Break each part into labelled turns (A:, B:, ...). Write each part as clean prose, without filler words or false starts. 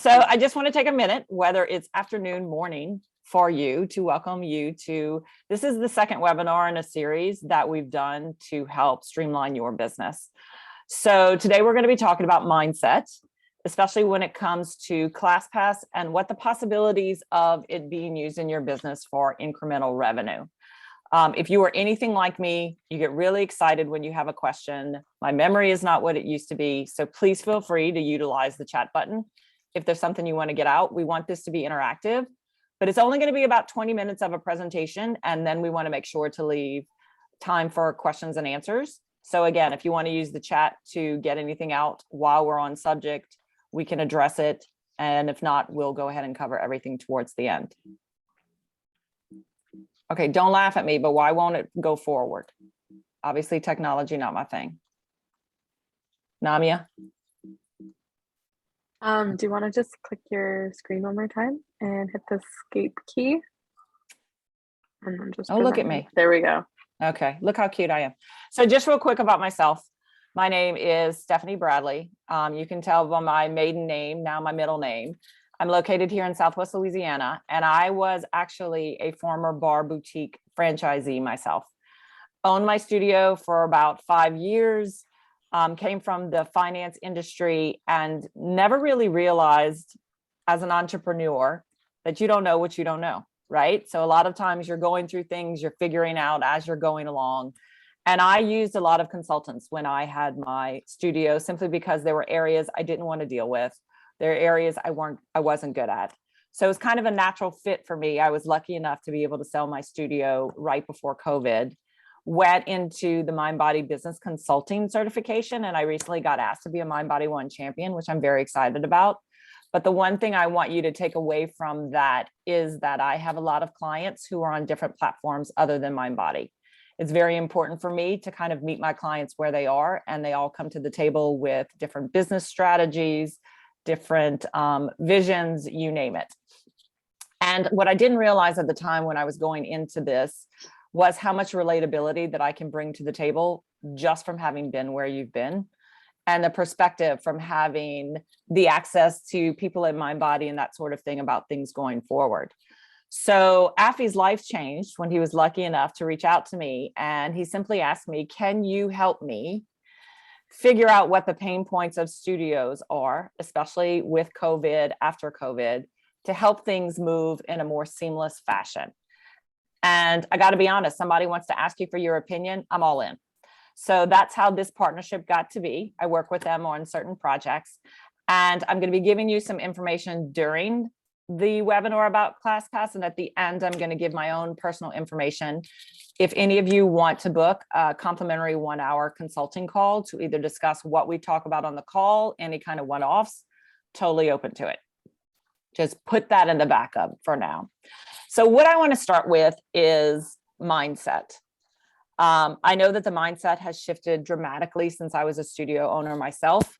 A: So I just want to take a minute, whether it's afternoon, morning for you, to welcome you to, this is the second webinar in a series that we've done to help streamline your business. So today we're going to be talking about mindset, especially when it comes to ClassPass and what the possibilities of it being used in your business for incremental revenue. If you are anything like me, you get really excited when you have a question. My memory is not what it used to be, so please feel free to utilize the chat button. If there's something you want to get out, we want this to be interactive, but it's only going to be about 20 minutes of a presentation, and then we want to make sure to leave time for questions and answers. So again, if you want to use the chat to get anything out while we're on subject, we can address it, and if not, we'll go ahead and cover everything towards the end. Okay, don't laugh at me, but why won't it go forward? Obviously, technology, not my thing. Namia?
B: Do you want to just click your screen one more time and hit the escape key? And then just
A: look at me.
B: There we go.
A: Okay, look how cute I am. So just real quick about myself. My name is Stephanie Bradley. You can tell by my maiden name, now my middle name. I'm located here in Southwest Louisiana, and I was actually a former Barre boutique franchisee myself. Owned my studio for about 5 years, came from the finance industry, and never really realized as an entrepreneur that you don't know what you don't know, right? So a lot of times you're going through things, you're figuring out as you're going along. And I used a lot of consultants when I had my studio, simply because there were areas I didn't want to deal with. There are areas I wasn't good at. So it was kind of a natural fit for me. I was lucky enough to be able to sell my studio right before COVID, went into the Mind Body Business Consulting certification, and I recently got asked to be a Mind Body One champion, which I'm very excited about. But the one thing I want you to take away from that is that I have a lot of clients who are on different platforms other than Mind Body. It's very important for me to kind of meet my clients where they are, and they all come to the table with different business strategies, different visions, you name it. And what I didn't realize at the time when I was going into this was how much relatability that I can bring to the table just from having been where you've been, and the perspective from having the access to people in Mind Body and that sort of thing about things going forward. So Affy's life changed when he was lucky enough to reach out to me, and he simply asked me, can you help me figure out what the pain points of studios are, especially with COVID, after COVID, to help things move in a more seamless fashion. And I got to be honest, somebody wants to ask you for your opinion, I'm all in. So that's how this partnership got to be. I work with them on certain projects, and I'm going to be giving you some information during the webinar about ClassPass, and at the end, I'm going to give my own personal information. If any of you want to book a complimentary 1-hour consulting call to either discuss what we talk about on the call, any kind of one-offs, totally open to it. Just put that in the backup for now. So what I want to start with is mindset. I know that the mindset has shifted dramatically since I was a studio owner myself,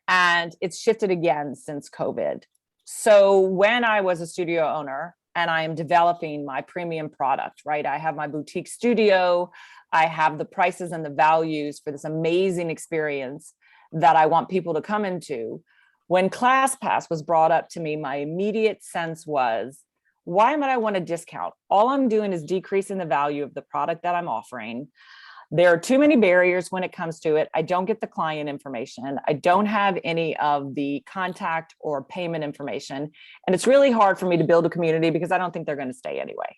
A: and it's shifted again since COVID. So when I was a studio owner and I am developing my premium product, right? I have my boutique studio, I have the prices and the values for this amazing experience that I want people to come into. When ClassPass was brought up to me, my immediate sense was, why might I want to discount? All I'm doing is decreasing the value of the product that I'm offering. There are too many barriers when it comes to it. I don't get the client information. I don't have any of the contact or payment information. And it's really hard for me to build a community because I don't think they're going to stay anyway.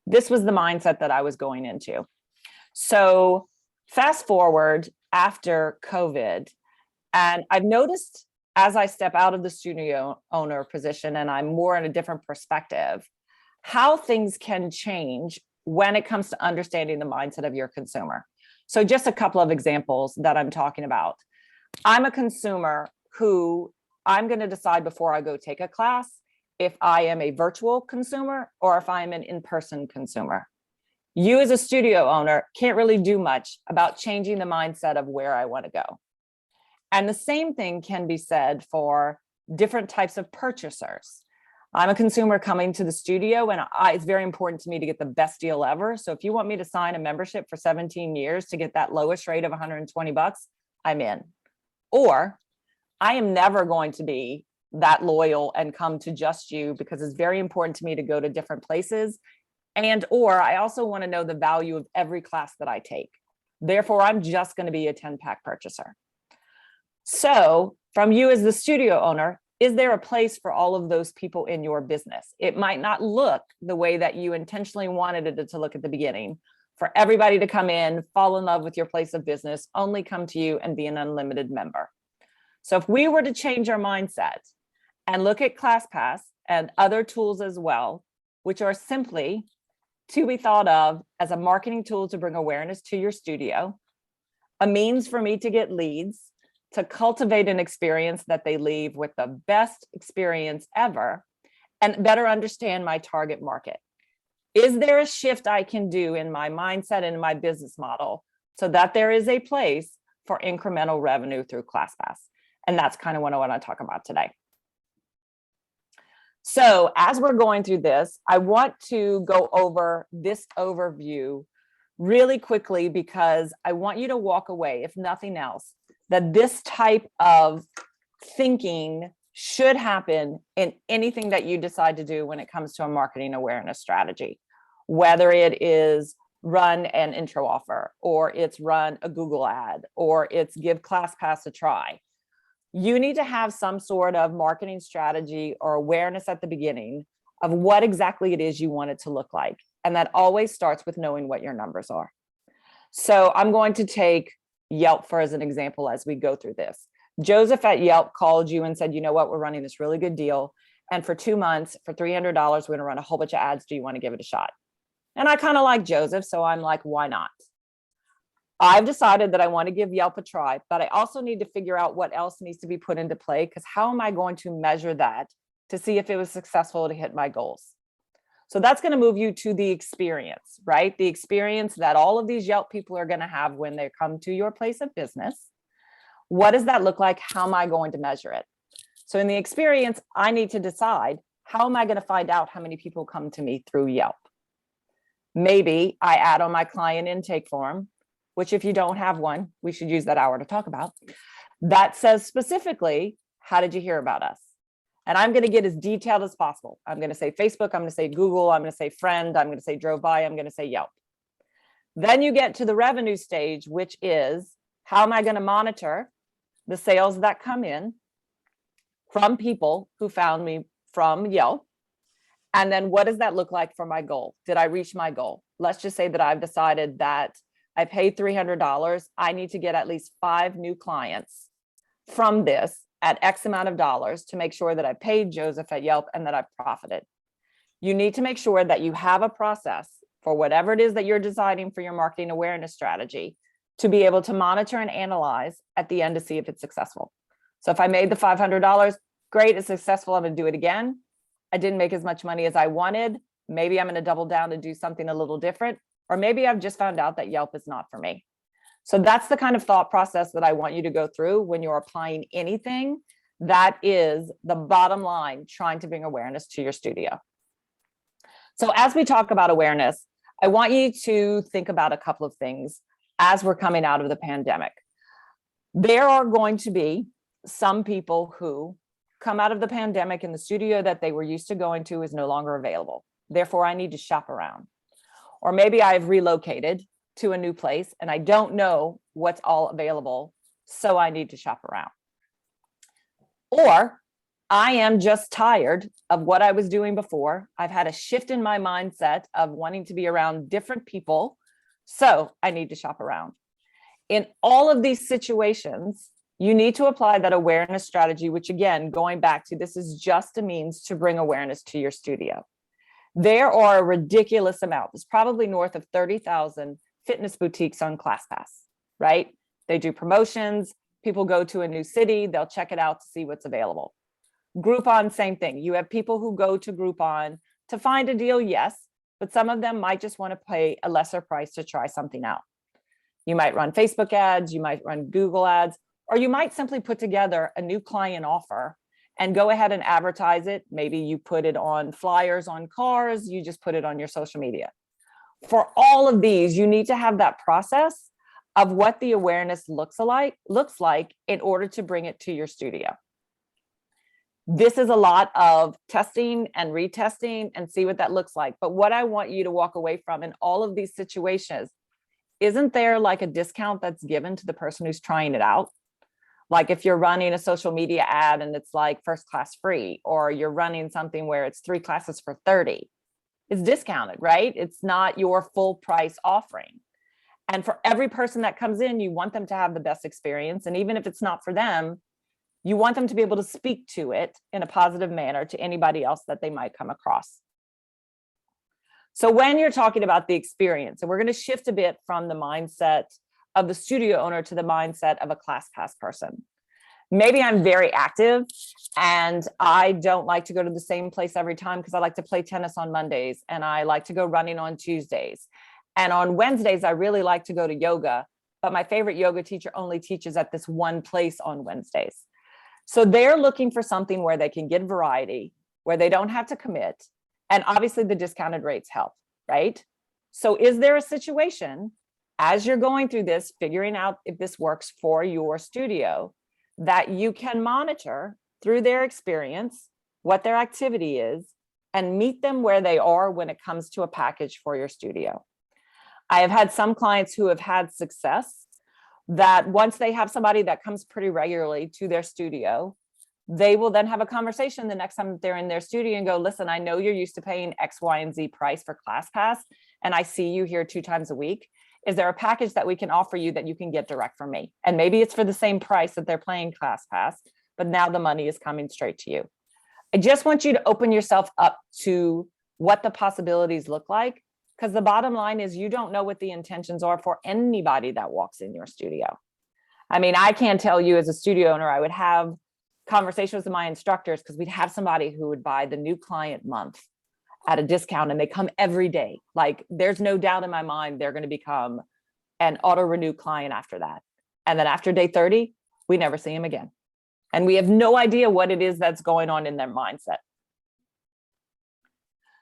A: This was the mindset that I was going into. So fast forward after COVID, and I've noticed as I step out of the studio owner position and I'm more in a different perspective, how things can change when it comes to understanding the mindset of your consumer. So just a couple of examples that I'm talking about. I'm a consumer who I'm going to decide before I go take a class if I am a virtual consumer or if I'm an in-person consumer. You as a studio owner can't really do much about changing the mindset of where I want to go. And the same thing can be said for different types of purchasers. I'm a consumer coming to the studio, and it's very important to me to get the best deal ever. So if you want me to sign a membership for 17 years to get that lowest rate of $120, I'm in. Or I am never going to be that loyal and come to just you, because it's very important to me to go to different places. And, or I also want to know the value of every class that I take. Therefore, I'm just going to be a 10-pack purchaser. So from you as the studio owner, is there a place for all of those people in your business? It might not look the way that you intentionally wanted it to look at the beginning, for everybody to come in, fall in love with your place of business, only come to you and be an unlimited member. So if we were to change our mindset and look at ClassPass and other tools as well, which are simply to be thought of as a marketing tool to bring awareness to your studio, a means for me to get leads, to cultivate an experience that they leave with the best experience ever, and better understand my target market. Is there a shift I can do in my mindset and in my business model so that there is a place for incremental revenue through ClassPass? And that's kind of what I want to talk about today. So as we're going through this, I want to go over this overview really quickly, because I want you to walk away, if nothing else, that this type of thinking should happen in anything that you decide to do when it comes to a marketing awareness strategy, whether it is run an intro offer, or it's run a Google ad, or it's give ClassPass a try. You need to have some sort of marketing strategy or awareness at the beginning of what exactly it is you want it to look like. And that always starts with knowing what your numbers are. So I'm going to take Yelp for as an example as we go through this. Joseph at Yelp called you and said, you know what, we're running this really good deal. And for 2 months, for $300, we're going to run a whole bunch of ads. Do you want to give it a shot? And I kind of like Joseph, so I'm like, why not? I've decided that I want to give Yelp a try, but I also need to figure out what else needs to be put into play, because how am I going to measure that to see if it was successful to hit my goals? So that's going to move you to the experience, right? The experience that all of these Yelp people are going to have when they come to your place of business. What does that look like? How am I going to measure it? So in the experience, I need to decide, how am I going to find out how many people come to me through Yelp? Maybe I add on my client intake form, which if you don't have one, we should use that hour to talk about. That says specifically, how did you hear about us? And I'm going to get as detailed as possible. I'm going to say Facebook, I'm going to say Google, I'm going to say friend, I'm going to say drove by, I'm going to say Yelp. Then you get to the revenue stage, which is, how am I going to monitor the sales that come in from people who found me from Yelp? And then what does that look like for my goal? Did I reach my goal? Let's just say that I've decided that I paid $300. I need to get at least 5 new clients from this at X amount of dollars to make sure that I paid Joseph at Yelp and that I profited. You need to make sure that you have a process for whatever it is that you're designing for your marketing awareness strategy to be able to monitor and analyze at the end to see if it's successful. So if I made the $500, great, it's successful, I'm going to do it again. I didn't make as much money as I wanted. Maybe I'm going to double down and do something a little different. Or maybe I've just found out that Yelp is not for me. So that's the kind of thought process that I want you to go through when you're applying anything that is the bottom line, trying to bring awareness to your studio. So as we talk about awareness, I want you to think about a couple of things as we're coming out of the pandemic. There are going to be some people who come out of the pandemic and the studio that they were used to going to is no longer available. Therefore, I need to shop around. Or maybe I've relocated to a new place and I don't know what's all available, so I need to shop around. Or I am just tired of what I was doing before. I've had a shift in my mindset of wanting to be around different people, so I need to shop around. In all of these situations, you need to apply that awareness strategy, which again, going back to, this is just a means to bring awareness to your studio. There are a ridiculous amount. There's probably north of 30,000 fitness boutiques on ClassPass, right? They do promotions. People go to a new city, they'll check it out to see what's available. Groupon, same thing. You have people who go to Groupon to find a deal, yes, but some of them might just want to pay a lesser price to try something out. You might run Facebook ads, you might run Google ads, or you might simply put together a new client offer and go ahead and advertise it. Maybe you put it on flyers on cars, you just put it on your social media. For all of these, you need to have that process of what the awareness looks like in order to bring it to your studio. This is a lot of testing and retesting and see what that looks like. But what I want you to walk away from in all of these situations, isn't there like a discount that's given to the person who's trying it out? Like if you're running a social media ad and it's like first class free, or you're running something where it's 3 classes for 30, it's discounted, right? It's not your full price offering. And for every person that comes in, you want them to have the best experience. And even if it's not for them, you want them to be able to speak to it in a positive manner to anybody else that they might come across. So when you're talking about the experience, and we're going to shift a bit from the mindset of the studio owner to the mindset of a ClassPass person. Maybe I'm very active and I don't like to go to the same place every time because I like to play tennis on Mondays and I like to go running on Tuesdays. And on Wednesdays, I really like to go to yoga, but my favorite yoga teacher only teaches at this one place on Wednesdays. So they're looking for something where they can get variety, where they don't have to commit. And obviously the discounted rates help, right? So is there a situation as you're going through this, figuring out if this works for your studio, that you can monitor through their experience, what their activity is, and meet them where they are when it comes to a package for your studio? I have had some clients who have had success that once they have somebody that comes pretty regularly to their studio, they will then have a conversation the next time they're in their studio and go, listen, I know you're used to paying X, Y, and Z price for ClassPass, and I see you here 2 times a week. Is there a package that we can offer you that you can get direct from me? And maybe it's for the same price that they're paying ClassPass, but now the money is coming straight to you. I just want you to open yourself up to what the possibilities look like, because the bottom line is you don't know what the intentions are for anybody that walks in your studio. I mean, I can't tell you as a studio owner, I would have conversations with my instructors because we'd have somebody who would buy the new client month at a discount and they come every day. Like there's no doubt in my mind they're going to become an auto renew client after that. And then after day 30, we never see them again. And we have no idea what it is that's going on in their mindset.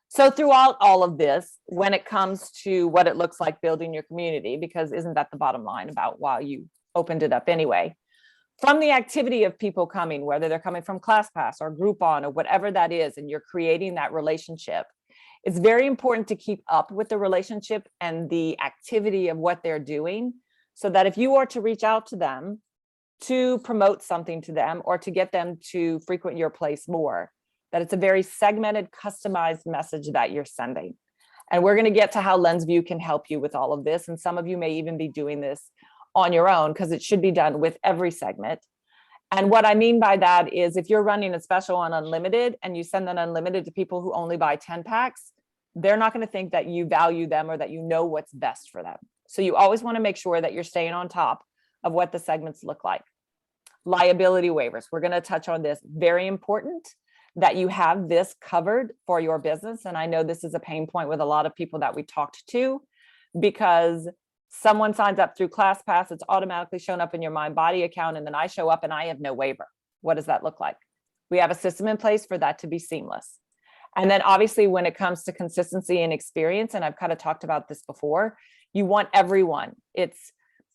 A: So throughout all of this, when it comes to what it looks like building your community, because isn't that the bottom line about why you opened it up anyway? From the activity of people coming, whether they're coming from ClassPass or Groupon or whatever that is, and you're creating that relationship, it's very important to keep up with the relationship and the activity of what they're doing, so that if you are to reach out to them to promote something to them or to get them to frequent your place more, that it's a very segmented, customized message that you're sending. And we're going to get to how LenzVU can help you with all of this. And some of you may even be doing this on your own because it should be done with every segment. And what I mean by that is if you're running a special on unlimited and you send an unlimited to people who only buy 10 packs, they're not going to think that you value them or that you know what's best for them. So you always want to make sure that you're staying on top of what the segments look like. Liability waivers. We're going to touch on this. Very important that you have this covered for your business. And I know this is a pain point with a lot of people that we talked to, because someone signs up through ClassPass, it's automatically shown up in your MindBody account, and then I show up and I have no waiver. What does that look like? We have a system in place for that to be seamless. And then obviously when it comes to consistency and experience, and I've kind of talked about this before, you want everyone. It's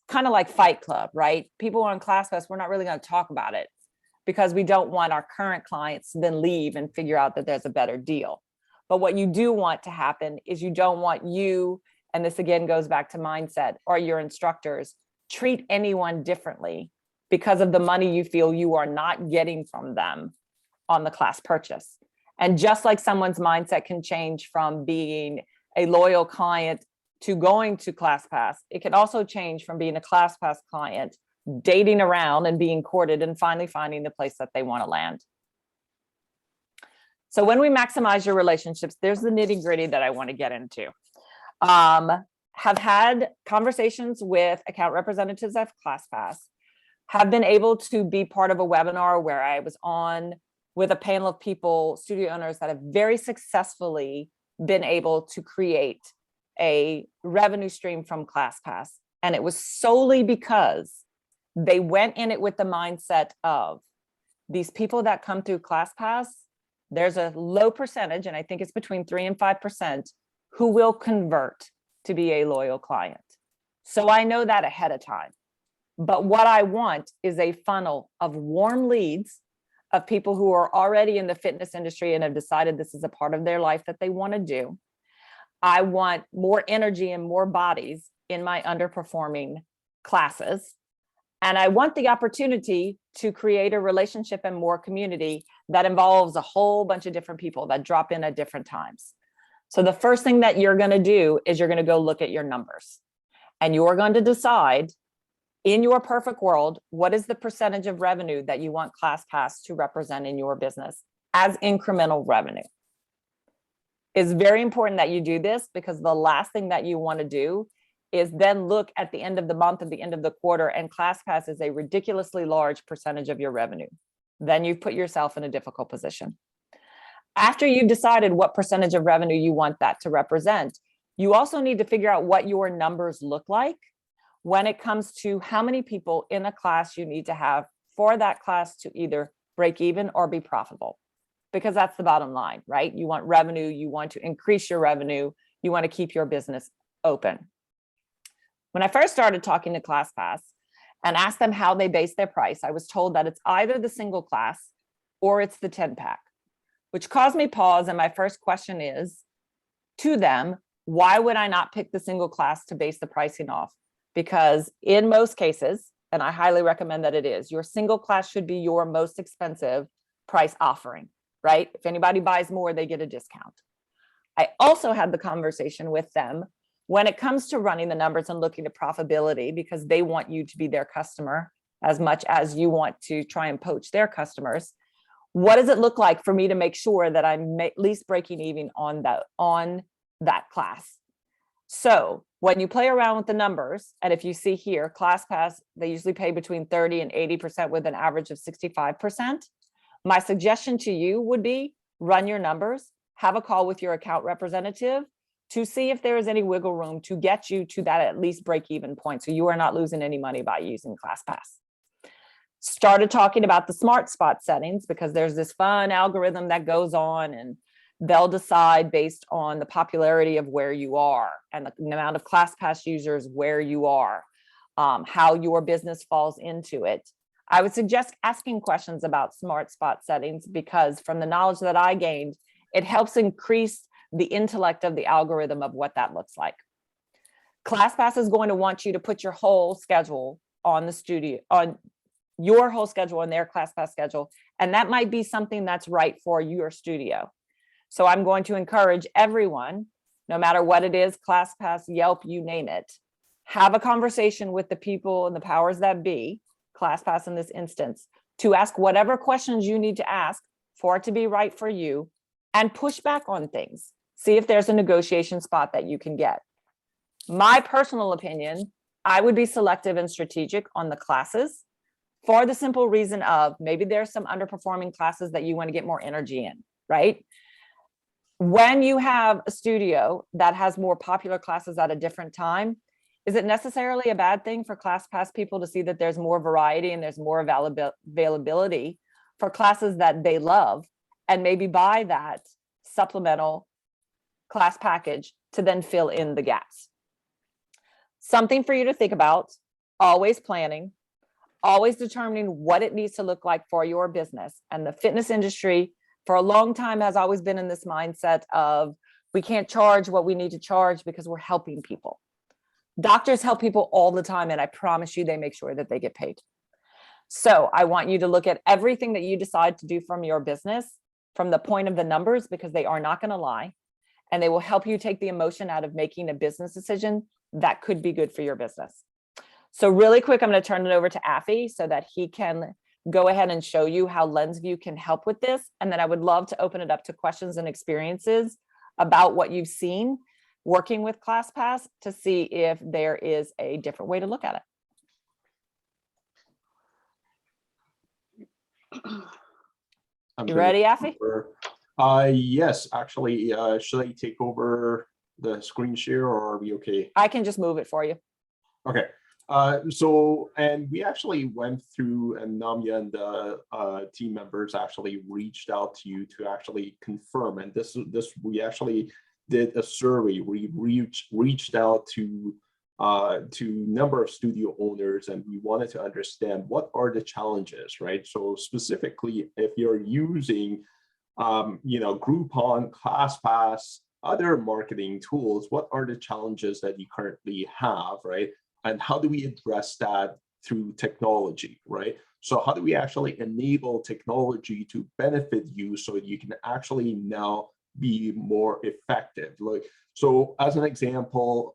A: kind of like Fight Club, right? People on ClassPass, we're not really going to talk about it because we don't want our current clients to then leave and figure out that there's a better deal. But what you do want to happen is you don't want you, and this again goes back to mindset, or your instructors, treat anyone differently because of the money you feel you are not getting from them on the class purchase. And just like someone's mindset can change from being a loyal client to going to ClassPass, it can also change from being a ClassPass client, dating around and being courted and finally finding the place that they want to land. So when we maximize your relationships, there's the nitty gritty that I want to get into. Have had conversations with account representatives at ClassPass, have been able to be part of a webinar where I was on with a panel of people, studio owners that have very successfully been able to create a revenue stream from ClassPass. And it was solely because they went in it with the mindset of these people that come through ClassPass, there's a low percentage, and I think it's between 3 and 5%, who will convert to be a loyal client. So I know that ahead of time. But what I want is a funnel of warm leads of people who are already in the fitness industry and have decided this is a part of their life that they want to do. I want more energy and more bodies in my underperforming classes. And I want the opportunity to create a relationship and more community that involves a whole bunch of different people that drop in at different times. So the first thing that you're going to do is you're going to go look at your numbers, and you're going to decide, in your perfect world, what is the percentage of revenue that you want ClassPass to represent in your business as incremental revenue. It's very important that you do this, because the last thing that you want to do is then look at the end of the month and the end of the quarter, and ClassPass is a ridiculously large percentage of your revenue. Then you've put yourself in a difficult position. After you've decided what percentage of revenue you want that to represent, you also need to figure out what your numbers look like when it comes to how many people in a class you need to have for that class to either break even or be profitable. Because that's the bottom line, right? You want revenue, you want to increase your revenue, you want to keep your business open. When I first started talking to ClassPass and asked them how they base their price, I was told that it's either the single class or it's the 10-pack, which caused me pause. And my first question is to them, why would I not pick the single class to base the pricing off? Because in most cases, and I highly recommend that it is, your single class should be your most expensive price offering, right? If anybody buys more, they get a discount. I also had the conversation with them when it comes to running the numbers and looking at profitability, because they want you to be their customer as much as you want to try and poach their customers. What does it look like for me to make sure that I'm at least breaking even on that class? So when you play around with the numbers, and if you see here, ClassPass, they usually pay between 30 and 80% with an average of 65%. My suggestion to you would be run your numbers, have a call with your account representative to see if there is any wiggle room to get you to that at least break even point, so you are not losing any money by using ClassPass. Started talking about the smart spot settings, because there's this fun algorithm that goes on, and they'll decide based on the popularity of where you are and the amount of ClassPass users where you are, how your business falls into it. I would suggest asking questions about smart spot settings, because from the knowledge that I gained, it helps increase the intellect of the algorithm of what that looks like. ClassPass is going to want you to put your whole schedule on the studio, on your whole schedule in their ClassPass schedule. And that might be something that's right for your studio. So I'm going to encourage everyone, no matter what it is, ClassPass, Yelp, you name it, have a conversation with the people and the powers that be, ClassPass in this instance, to ask whatever questions you need to ask for it to be right for you, and push back on things. See if there's a negotiation spot that you can get. My personal opinion, I would be selective and strategic on the classes, for the simple reason of maybe there's some underperforming classes that you want to get more energy in, right? When you have a studio that has more popular classes at a different time, is it necessarily a bad thing for ClassPass people to see that there's more variety and there's more availability for classes that they love, and maybe buy that supplemental class package to then fill in the gaps? Something for you to think about, always planning, always determining what it needs to look like for your business. And the fitness industry for a long time has always been in this mindset of, we can't charge what we need to charge because we're helping people. Doctors help people all the time, and I promise you they make sure that they get paid. So I want you to look at everything that you decide to do from your business from the point of the numbers, because they are not going to lie, and they will help you take the emotion out of making a business decision that could be good for your business. So really quick, I'm going to turn it over to Affy so that he can go ahead and show you how LenzVU can help with this. And then I would love to open it up to questions and experiences about what you've seen working with ClassPass to see if there is a different way to look at it. You ready, Affy?
C: Yes, actually, should I take over the screen share, or are we okay?
A: I can just move it for you.
C: Okay. And we actually went through, and Namya and the team members actually reached out to you to actually confirm. And this we actually did a survey. We reached out to to number of studio owners, and we wanted to understand what are the challenges, right? So specifically, if you're using, Groupon, ClassPass, other marketing tools, what are the challenges that you currently have, right? And how do we address that through technology, right? So how do we actually enable technology to benefit you so that you can actually now be more effective? Like, so as an example,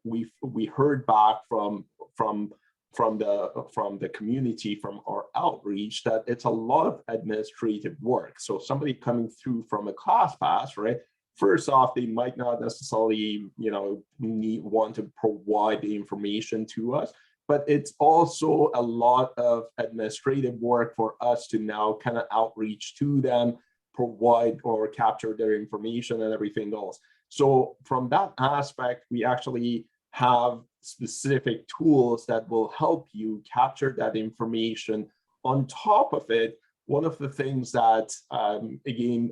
C: we heard back from the community, from our outreach, that it's a lot of administrative work. So somebody coming through from a ClassPass, right? First off, they might not necessarily, want to provide the information to us, but it's also a lot of administrative work for us to now kind of outreach to them, provide or capture their information and everything else. So from that aspect, we actually have specific tools that will help you capture that information. On top of it, one of the things that, again,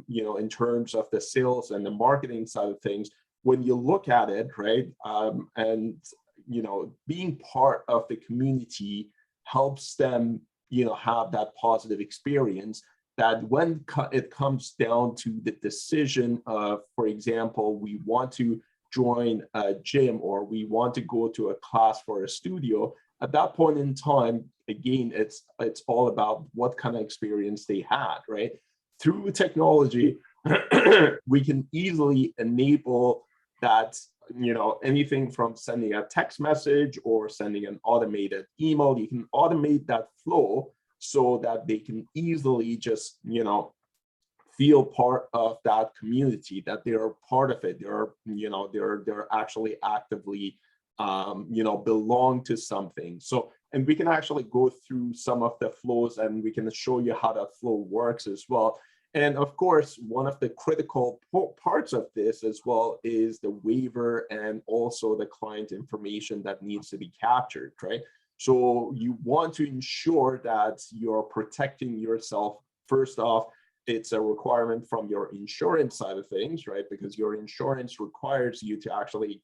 C: in terms of the sales and the marketing side of things, when you look at it, right, and, being part of the community helps them, have that positive experience, that when it comes down to the decision of, for example, we want to join a gym or we want to go to a class for a studio, at that point in time, again, it's all about what kind of experience they had, right? Through technology, we can easily enable that, anything from sending a text message or sending an automated email, you can automate that flow so that they can easily just, feel part of that community, that they are part of it. They're actually actively, belong to something. So, and we can actually go through some of the flows and we can show you how that flow works as well. And of course, one of the critical parts of this as well is the waiver and also the client information that needs to be captured, right? So you want to ensure that you're protecting yourself. First off, it's a requirement from your insurance side of things, right? Because your insurance requires you to actually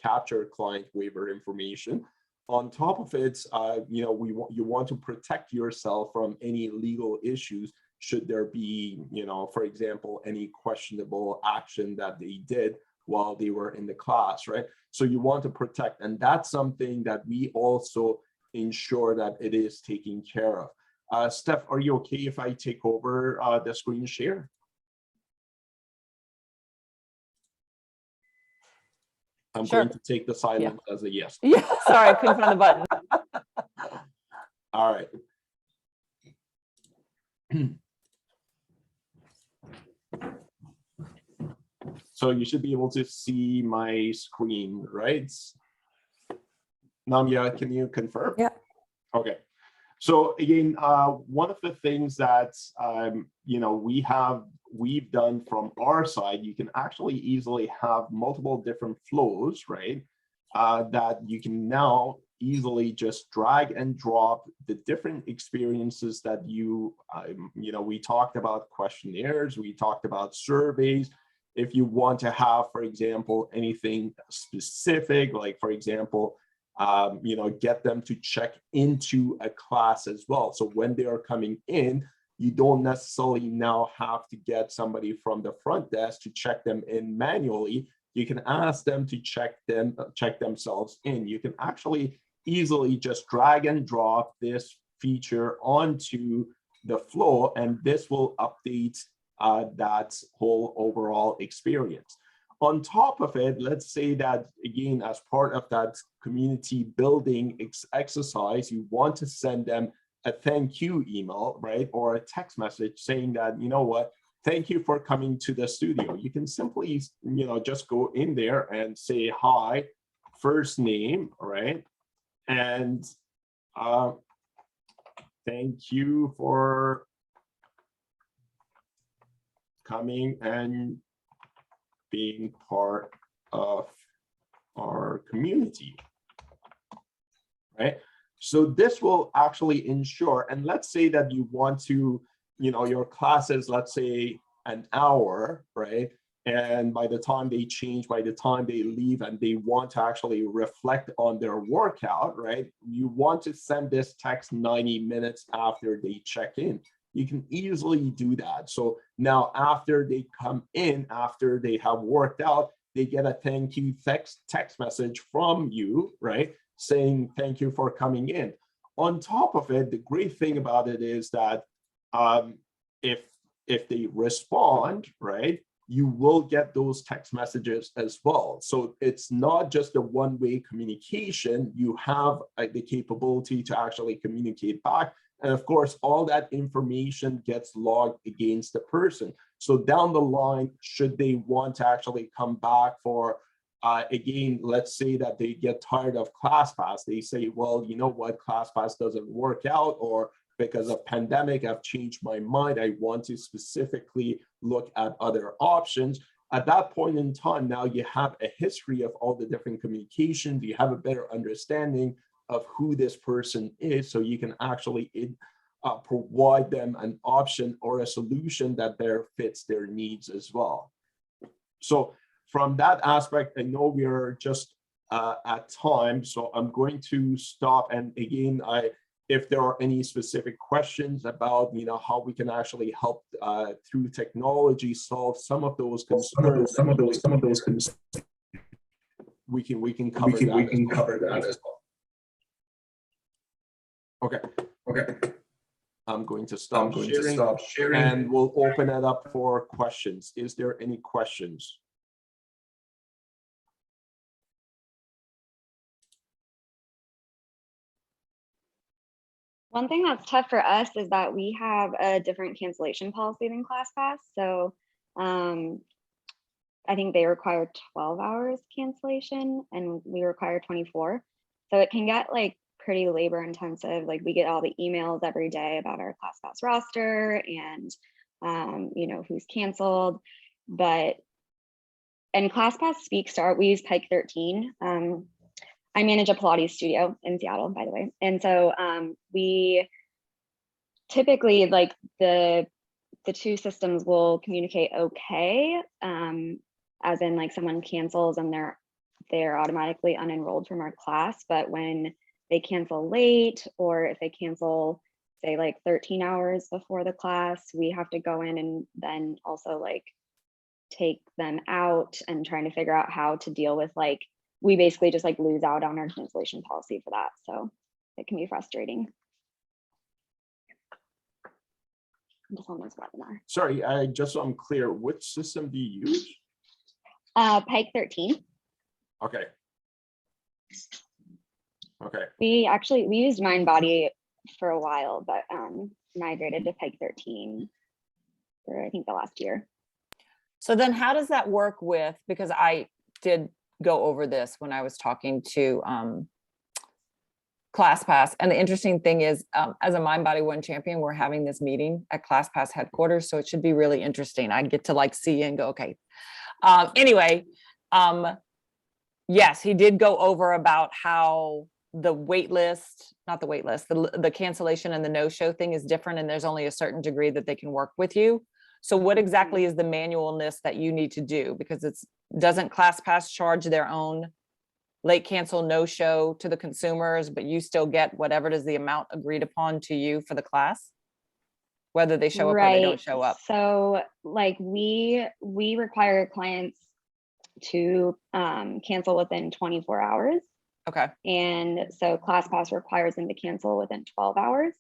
C: capture client waiver information. On top of it, you want to protect yourself from any legal issues should there be, for example, any questionable action that they did while they were in the class, right? So you want to protect, and that's something that we also ensure that it is taken care of. Steph, are you okay if I take over the screen share? I'm
A: Sure.
C: going to take the silence as a yes.
A: Yeah, sorry, I couldn't find the button.
C: All right. So you should be able to see my screen, right? Namya, can you confirm?
A: Yeah.
C: Okay. So again, one of the things that we've done from our side, you can actually easily have multiple different flows, right? That you can now easily just drag and drop the different experiences that we talked about questionnaires, we talked about surveys. If you want to have, for example, anything specific, like for example, get them to check into a class as well. So when they are coming in, you don't necessarily now have to get somebody from the front desk to check them in manually. You can ask them to check themselves in. You can actually easily just drag and drop this feature onto the flow, and this will update that whole overall experience. On top of it, let's say that, again, as part of that community building exercise, you want to send them a thank you email, right? Or a text message saying that, you know what, thank you for coming to the studio. You can simply, just go in there and say, hi, first name, right? And thank you for coming and being part of our community, right? So this will actually ensure, and let's say that you want to, your classes, let's say an hour, right? And by the time they change, by the time they leave and they want to actually reflect on their workout, right? You want to send this text 90 minutes after they check in. You can easily do that. So now after they come in, after they have worked out, they get a thank you text message from you, right? Saying thank you for coming in. On top of it, the great thing about it is that if they respond, right, you will get those text messages as well. So it's not just a one-way communication. You have the capability to actually communicate back. And of course, all that information gets logged against the person. So down the line, should they want to actually come back for, again, let's say that they get tired of ClassPass. They say, well, you know what, ClassPass doesn't work out, or because of pandemic, I've changed my mind. I want to specifically look at other options. At that point in time, now you have a history of all the different communications. You have a better understanding of who this person is, so you can actually provide them an option or a solution that better fits their needs as well. So from that aspect, I know we are just at time, so I'm going to stop. And again, if there are any specific questions about, you know, how we can actually help through technology solve some of those concerns, we can cover that as well. Okay. I'm going to stop sharing, and we'll open it up for questions. Is there any questions?
D: One thing that's tough for us is that we have a different cancellation policy than ClassPass. So I think they require 12 hours cancellation and we require 24. So it can get like pretty labor intensive. Like we get all the emails every day about our ClassPass roster and you know, who's canceled. And ClassPass speaks to we use Pike 13. I manage a Pilates studio in Seattle, by the way. And so we typically, like the two systems will communicate okay, as in like someone cancels and they're automatically unenrolled from our class. But when they cancel late, or if they cancel, say like 13 hours before the class, we have to go in and then also like take them out and trying to figure out how to deal with, like, we basically just like lose out on our cancellation policy for that. So it can be frustrating. I'm just on this webinar.
C: Sorry, just so I'm clear, which system do you use?
D: Pike 13.
C: Okay.
D: We used MindBody for a while, but migrated to Pike 13 for I think the last year.
A: So then how does that work with, because I did go over this when I was talking to ClassPass. And the interesting thing is, as a MindBody One champion, we're having this meeting at ClassPass headquarters. So it should be really interesting. I get to like see and go, okay. Anyway, yes, he did go over about how the wait list, not the wait list, the cancellation and the no-show thing is different. And there's only a certain degree that they can work with you. So what exactly is the manualness that you need to do? Because doesn't ClassPass charge their own late cancel no-show to the consumers, but you still get whatever is the amount agreed upon to you for the class, whether they show up or they don't show up?
D: So like we require clients to cancel within 24 hours.
A: Okay.
D: And so ClassPass requires them to cancel within 12 hours.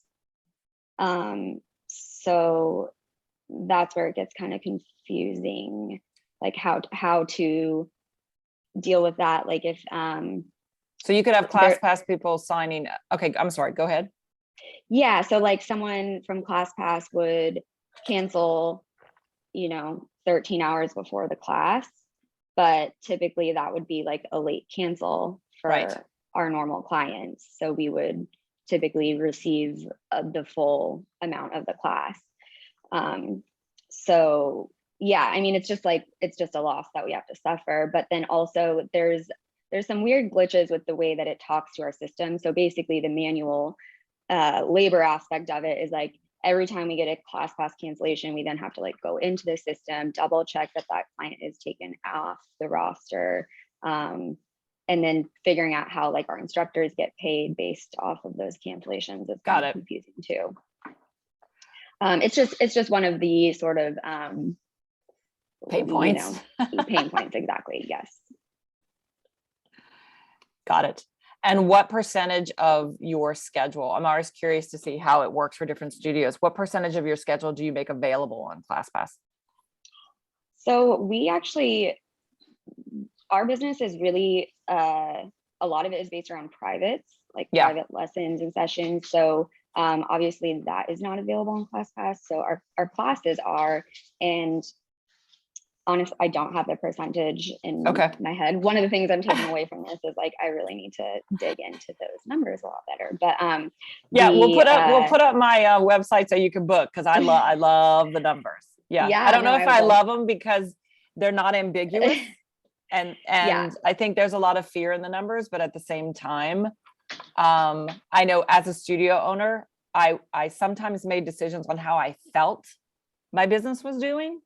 D: So that's where it gets kind of confusing, like how to deal with that. Like if
A: so you could have ClassPass people signing. Okay, I'm sorry, go ahead.
D: Yeah, so like someone from ClassPass would cancel, 13 hours before the class, but typically that would be like a late cancel for our normal clients. So we would typically receive the full amount of the class. So yeah, I mean, it's just a loss that we have to suffer. But then also there's some weird glitches with the way that it talks to our system. So basically the manual labor aspect of it is like, every time we get a ClassPass cancellation, we then have to like go into the system, double check that that client is taken off the roster, and then figuring out how like our instructors get paid based off of those cancellations is kind of confusing too. It's just one of the sort of
A: pain points.
D: Pain points, exactly. Yes.
A: Got it. And what percentage of your schedule, I'm always curious to see how it works for different studios. What percentage of your schedule do you make available on ClassPass?
D: So we actually, our business is really, a lot of it is based around privates, like private lessons and sessions. So obviously that is not available on ClassPass. So our classes are, and honestly, I don't have the percentage in my head. One of the things I'm taking away from this is like, I really need to dig into those numbers a lot better. But
A: yeah, we'll put up my website so you can book, because I love the numbers. Yeah, I don't know if I love them because they're not ambiguous. And I think there's a lot of fear in the numbers, but at the same time, I know as a studio owner, I sometimes made decisions on how I felt my business was doing,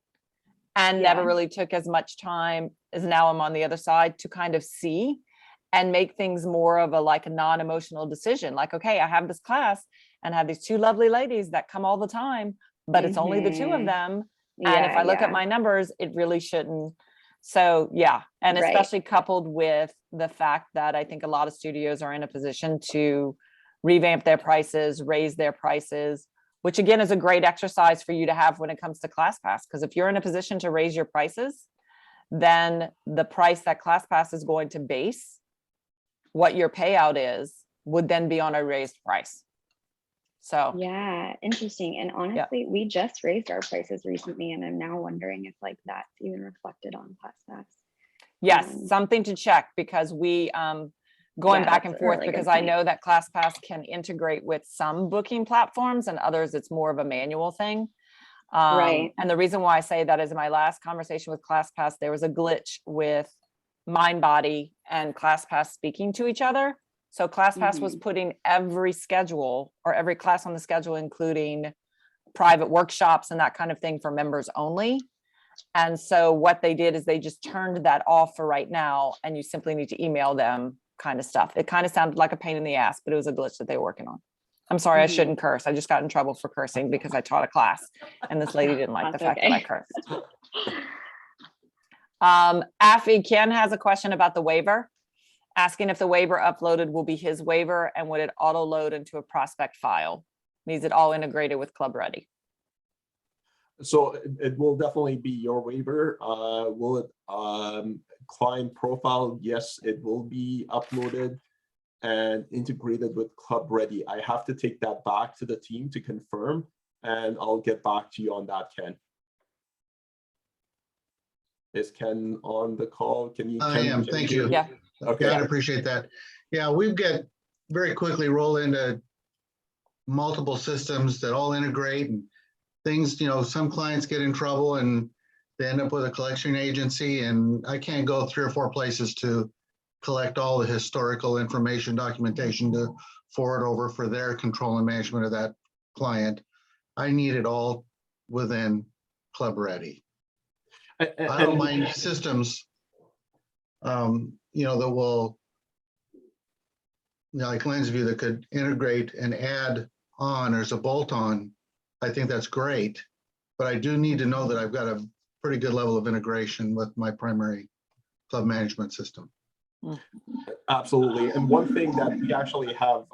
A: and never really took as much time as now I'm on the other side to kind of see and make things more of a non-emotional decision. Like, okay, I have this class and I have these two lovely ladies that come all the time, but it's only the two of them. And if I look at my numbers, it really shouldn't. So yeah. And especially coupled with the fact that I think a lot of studios are in a position to revamp their prices, raise their prices, which again is a great exercise for you to have when it comes to ClassPass. Because if you're in a position to raise your prices, then the price that ClassPass is going to base what your payout is would then be on a raised price. So
D: yeah, interesting. And honestly, we just raised our prices recently, and I'm now wondering if like that's even reflected on ClassPass.
A: Yes, something to check, because we going back and forth, because I know that ClassPass can integrate with some booking platforms and others it's more of a manual thing. And the reason why I say that is in my last conversation with ClassPass, there was a glitch with MindBody and ClassPass speaking to each other. So ClassPass was putting every schedule or every class on the schedule, including private workshops and that kind of thing, for members only. And so what they did is they just turned that off for right now, and you simply need to email them kind of stuff. It kind of sounded like a pain in the ass, but it was a glitch that they were working on. I'm sorry, I shouldn't curse. I just got in trouble for cursing because I taught a class and this lady didn't like the fact that I cursed. Afi, Ken has a question about the waiver, asking if the waiver uploaded will be his waiver and would it auto load into a prospect file? Needs it all integrated with Club Ready?
C: So it will definitely be your waiver. Will it client profile? Yes, it will be uploaded and integrated with Club Ready. I have to take that back to the team to confirm, and I'll get back to you on that, Ken. Is Ken on the call? Can you?
E: I am. Thank you.
A: Yeah.
C: Okay.
E: Yeah, I appreciate that. Yeah, we've got very quickly roll into multiple systems that all integrate, and things, some clients get in trouble and they end up with a collection agency, and I can't go 3 or 4 places to collect all the historical information, documentation to forward over for their control and management of that client. I need it all within Club Ready. I don't mind systems, that will, like LenzVU, that could integrate and add on as a bolt-on. I think that's great, but I do need to know that I've got a pretty good level of integration with my primary club management system.
C: Absolutely. And one thing that we actually have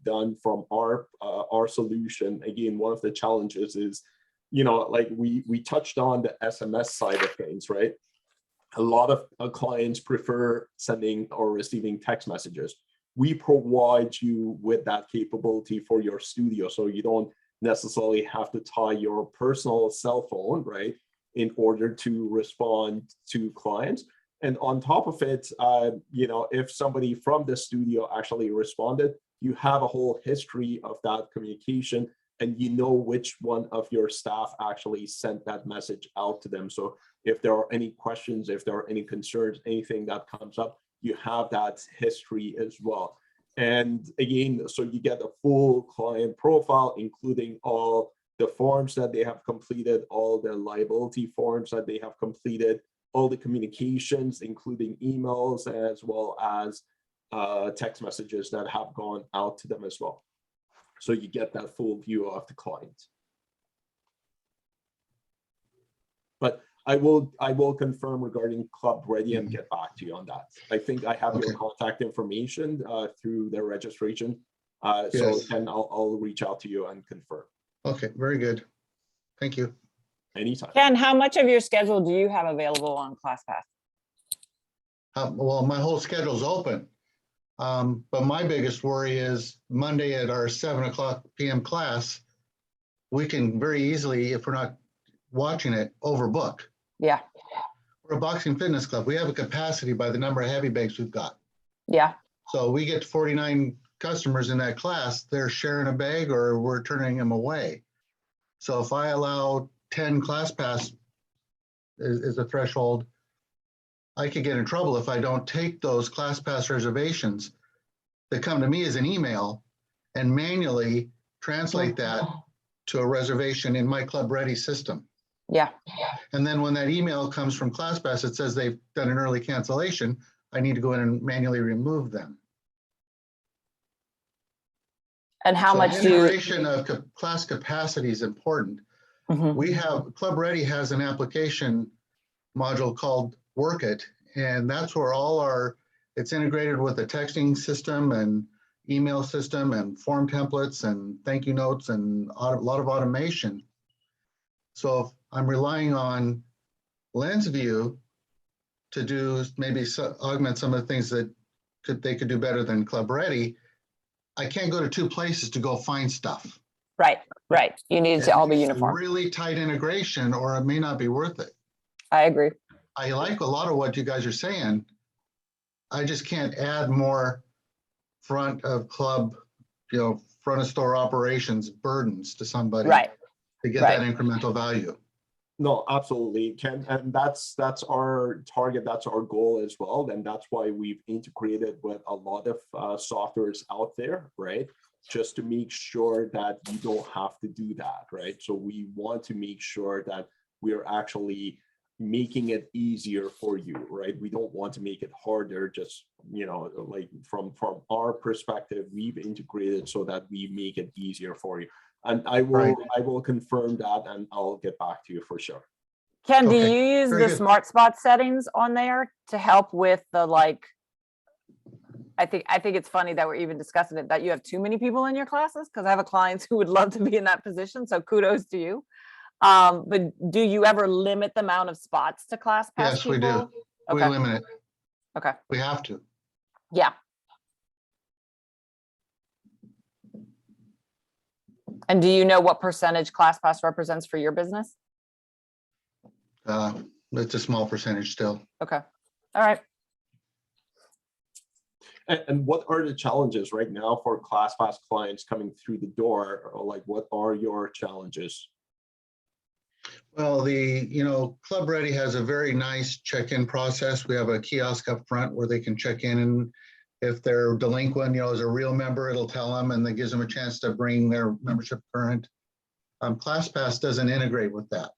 C: done from our solution, again, one of the challenges is, like we touched on the SMS side of things, right? A lot of clients prefer sending or receiving text messages. We provide you with that capability for your studio, so you don't necessarily have to tie your personal cell phone, right, in order to respond to clients. And on top of it, if somebody from the studio actually responded, you have a whole history of that communication, and you know which one of your staff actually sent that message out to them. So if there are any questions, if there are any concerns, anything that comes up, you have that history as well. And again, so you get a full client profile, including all the forms that they have completed, all the liability forms that they have completed, all the communications, including emails, as well as text messages that have gone out to them as well. So you get that full view of the client. But I will confirm regarding Club Ready and get back to you on that. I think I have your contact information through their registration. So then I'll reach out to you and confirm.
E: Okay, very good. Thank you.
C: Anytime.
A: Ken, how much of your schedule do you have available on ClassPass?
E: Well, my whole schedule's open. But my biggest worry is Monday at our 7:00 p.m. class, we can very easily, if we're not watching it, overbook.
A: Yeah.
E: We're a boxing fitness club. We have a capacity by the number of heavy bags we've got.
A: Yeah.
E: So we get 49 customers in that class, they're sharing a bag or we're turning them away. So if I allow 10 ClassPass is a threshold, I could get in trouble if I don't take those ClassPass reservations that come to me as an email and manually translate that to a reservation in my Club Ready system.
A: Yeah.
E: And then when that email comes from ClassPass, it says they've done an early cancellation, I need to go in and manually remove them.
A: And how much do you?
E: Integration of class capacity is important. We have, Club Ready has an application module called Work It, and that's where all our, it's integrated with a texting system and email system and form templates and thank you notes and a lot of automation. So if I'm relying on LenzVU to do maybe augment some of the things that they could do better than Club Ready, I can't go to two places to go find stuff.
A: Right, right. You need it to all be uniform.
E: Really tight integration, or it may not be worth it.
A: I agree.
E: I like a lot of what you guys are saying. I just can't add more front of club, front of store operations burdens to somebody to get that incremental value.
C: No, absolutely, Ken, and that's our target, that's our goal as well, and that's why we've integrated with a lot of softwares out there, right? Just to make sure that you don't have to do that, right? So we want to make sure that we're actually making it easier for you, right? We don't want to make it harder. Just like from our perspective, we've integrated so that we make it easier for you. And I will confirm that, and I'll get back to you for sure.
A: Ken, do you use the smart spot settings on there to help with the I think it's funny that we're even discussing it, that you have too many people in your classes, because I have a client who would love to be in that position. So kudos to you. But do you ever limit the amount of spots to ClassPass?
E: Yes,
A: people?
E: We do.
A: Okay.
E: We limit it.
A: Okay.
E: We have to.
A: Yeah. And do you know what percentage ClassPass represents for your business?
E: It's a small percentage still.
A: Okay. All right.
C: And what are the challenges right now for ClassPass clients coming through the door? Or like, what are your challenges?
E: Well, Club Ready has a very nice check-in process. We have a kiosk up front where they can check in, and if they're delinquent, as a real member, it'll tell them, and that gives them a chance to bring their membership current. ClassPass doesn't integrate with that.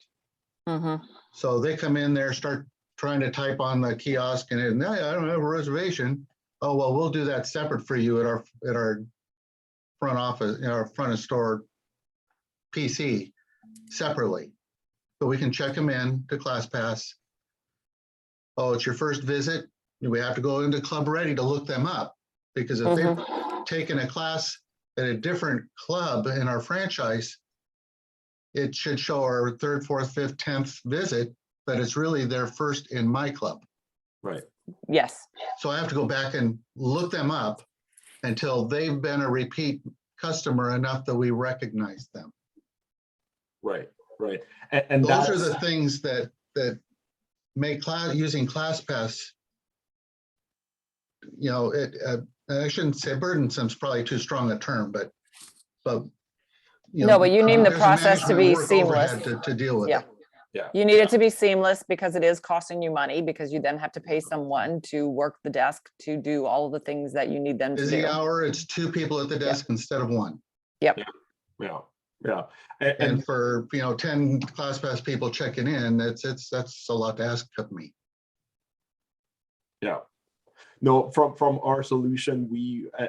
E: So they come in there, start trying to type on the kiosk, and I don't have a reservation. Oh, well, we'll do that separate for you at our front office, our front of store PC separately. So we can check them in to ClassPass. Oh, it's your first visit. We have to go into Club Ready to look them up, because if they've taken a class at a different club in our franchise, it should show our 3rd, 4th, 5th, 10th visit, but it's really their first in my club.
C: Right.
A: Yes.
E: So I have to go back and look them up until they've been a repeat customer enough that we recognize them.
C: Right. Right. And
E: those are the things that make using ClassPass, I shouldn't say burdensome is probably too strong a term, but
A: no, but you need the process to be seamless
E: to deal with it.
C: Yeah.
A: You need it to be seamless because it is costing you money because you then have to pay someone to work the desk to do all of the things that you need them to
E: Busy
A: do.
E: hour, it's 2 people at the desk instead of 1.
C: Yeah. And
E: And for, 10 ClassPass people checking in, that's a lot to ask of me.
C: yeah. No, from our solution,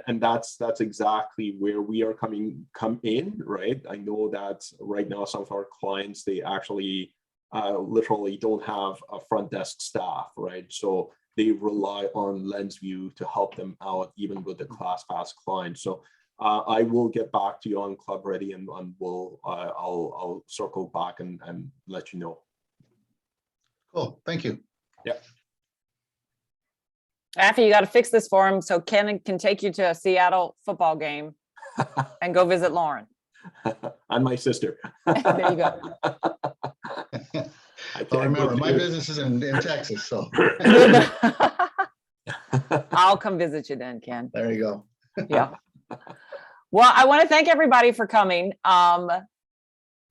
C: and that's exactly where we are come in, right? I know that right now some of our clients, they actually literally don't have a front desk staff, right? So they rely on LenzVU to help them out, even with the ClassPass client. So I will get back to you on Club Ready, and I'll circle back and let you know.
E: Cool, thank you.
C: Yeah.
A: After you got to fix this for him so Ken can take you to a Seattle football game and go visit Lauren.
C: And my sister.
A: There you go.
E: Well, remember, my business is in Texas, so.
A: I'll come visit you then, Ken.
E: There you go.
A: Yeah. Well, I want to thank everybody for coming.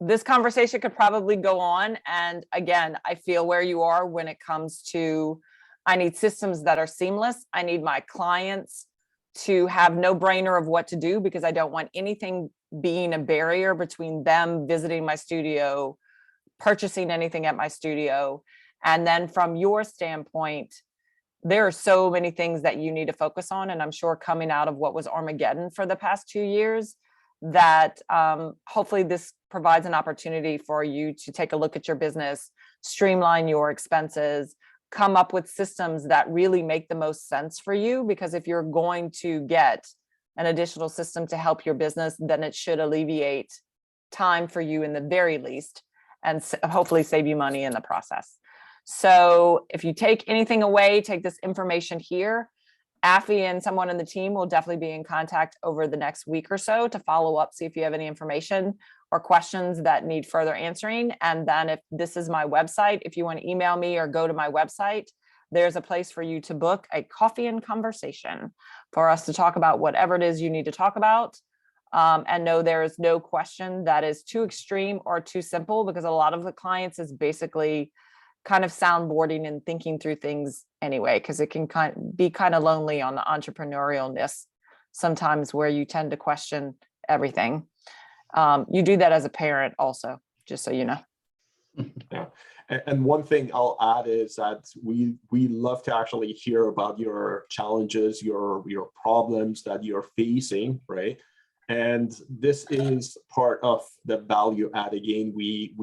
A: This conversation could probably go on. And again, I feel where you are when it comes to, I need systems that are seamless. I need my clients to have no brainer of what to do because I don't want anything being a barrier between them visiting my studio, purchasing anything at my studio. And then from your standpoint, there are so many things that you need to focus on. And I'm sure coming out of what was Armageddon for the past 2 years, that hopefully this provides an opportunity for you to take a look at your business, streamline your expenses, come up with systems that really make the most sense for you. Because if you're going to get an additional system to help your business, then it should alleviate time for you in the very least, and hopefully save you money in the process. So if you take anything away, take this information here. Affy and someone in the team will definitely be in contact over the next week or so to follow up, see if you have any information or questions that need further answering. And then if this is my website, if you want to email me or go to my website, there's a place for you to book a coffee and conversation for us to talk about whatever it is you need to talk about. And no, there is no question that is too extreme or too simple, because a lot of the clients is basically kind of soundboarding and thinking through things anyway, because it can be kind of lonely on the entrepreneurialness sometimes, where you tend to question everything. You do that as a parent also, just so you know.
C: Yeah. And one thing I'll add is that we love to actually hear about your challenges, your problems that you're facing, right? And this is part of the value add. Again, we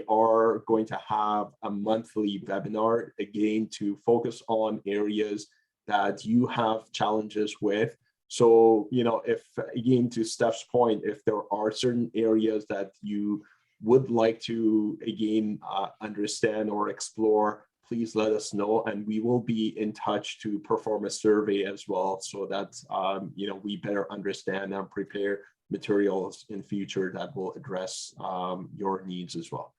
C: are going to have a monthly webinar again to focus on areas that you have challenges with. So, if, again, to Steph's point, if there are certain areas that you would like to, again, understand or explore, please let us know, and we will be in touch to perform a survey as well, so that we better understand and prepare materials in future that will address your needs as well.